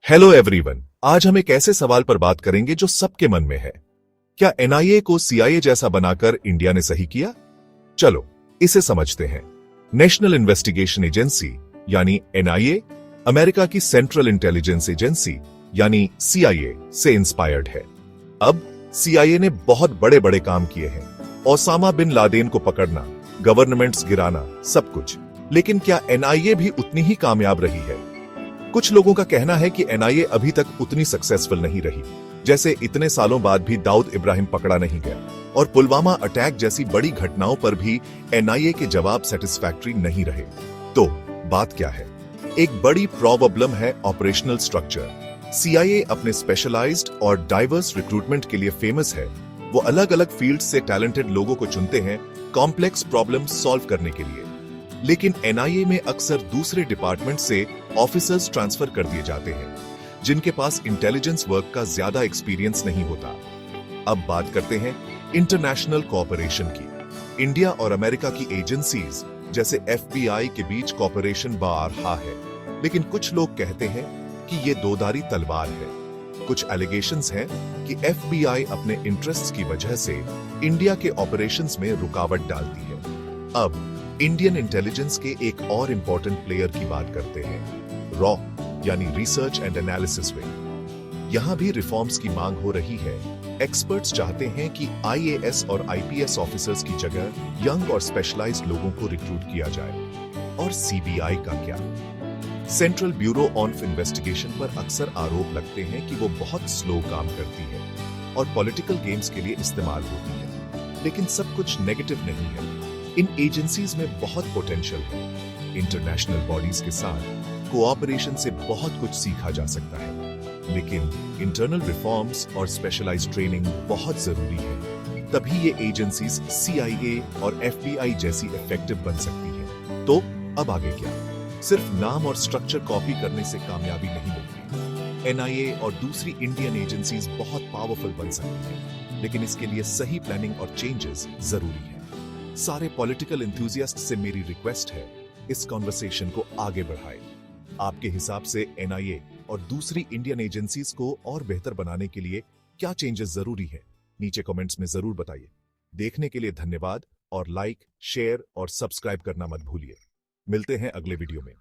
Hello everyone, आज हम एक ऐसे सवाल पर बात करेंगे जो सबके मन में है। क्या एनआईए को सीआईए जैसा बनाकर इंडिया ने सही किया? चलो इसे समझते हैं। नेशनल इन्वेस्टिगेशन एजेंसी यानी एनआईए अमेरिका की सेंट्रल इंटेलिजेंस एजेंसी यानी सीआईए से इंस्पायर्ड है। अब सीआईए ने बहुत बड़े बड़े काम किए हैं, ओसामा बिन लादेन को पकड़ना, गवर्नमेंट्स गिराना, सब कुछ। लेकिन क्या एनआईए भी उतनी ही कामयाब रही है? कुछ लोगों का कहना है कि एनआईए अभी तक उतनी सक्सेसफुल नहीं रही। जैसे इतने सालों बाद भी दाऊद इब्राहिम पकड़ा नहीं गया और पुलवामा अटैक जैसी बड़ी घटनाओं पर भी एनआईए के जवाब सेटिस्फैक्टरी नहीं रहे। तो बात क्या है? एक बड़ी प्रॉब्लम है ऑपरेशनल स्ट्रक्चर। सीआईए अपने स्पेशलाइज्ड और डाइवर्स रिक्रूटमेंट के लिए फेमस है। वो अलग अलग फील्ड से टैलेंटेड लोगों को चुनते हैं कॉम्प्लेक्स प्रॉब्लम सॉल्व करने के लिए। लेकिन एनआईए में अक्सर दूसरे डिपार्टमेंट से ऑफिसर्स ट्रांसफर कर दिए जाते हैं जिनके पास इंटेलिजेंस वर्क का ज्यादा एक्सपीरियंस नहीं होता। अब बात करते हैं इंटरनेशनल कोऑपरेशन की। इंडिया और अमेरिका की एजेंसीज जैसे एफबीआई के बीच कोऑपरेशन बारहा है, लेकिन कुछ लोग कहते हैं कि ये दोधारी तलवार है। कुछ एलिगेशंस हैं कि एफबीआई अपने इंटरेस्ट्स की वजह से इंडिया के ऑपरेशंस में रुकावट डालती है। अब इंडियन इंटेलिजेंस के एक और इंपॉर्टेंट प्लेयर की बात करते हैं, रॉ यानी रिसर्च एंड एनालिसिस विंग। यहां भी रिफॉर्म्स की मांग हो रही है। एक्सपर्ट्स चाहते हैं कि आईएएस और आईपीएस ऑफिसर्स की जगह यंग और स्पेशलाइज्ड लोगों को रिक्रूट किया जाए। और सीबीआई का क्या? सेंट्रल ब्यूरो ऑफ इन्वेस्टिगेशन पर अक्सर आरोप लगते हैं कि वो बहुत स्लो काम करती है और पॉलिटिकल गेम्स के लिए इस्तेमाल होती है। लेकिन सब कुछ नेगेटिव नहीं है। इन एजेंसीज में बहुत पोटेंशियल है। इंटरनेशनल बॉडीज के साथ कोऑपरेशन से बहुत कुछ सीखा जा सकता है, लेकिन इंटरनल रिफॉर्म्स और स्पेशलाइज्ड ट्रेनिंग बहुत जरूरी है। तभी ये एजेंसीज सीआईए और एफबीआई जैसी इफेक्टिव बन सकती है। तो अब आगे क्या? सिर्फ नाम और स्ट्रक्चर कॉपी करने से कामयाबी नहीं मिलती। एनआईए और दूसरी इंडियन एजेंसीज बहुत पावरफुल बन सकती हैं, लेकिन इसके लिए सही प्लानिंग और चेंजेस जरूरी है। सारे पॉलिटिकल एंथुसियास्ट से मेरी रिक्वेस्ट है, इस कॉन्वर्सेशन को आगे बढ़ाएं। आपके हिसाब से एनआईए और दूसरी इंडियन एजेंसीज को और बेहतर बनाने के लिए क्या चेंजेस जरूरी है? नीचे कमेंट्स में जरूर बताइए। देखने के लिए धन्यवाद और लाइक, शेयर और सब्सक्राइब करना मत भूलिए। मिलते हैं अगले वीडियो में।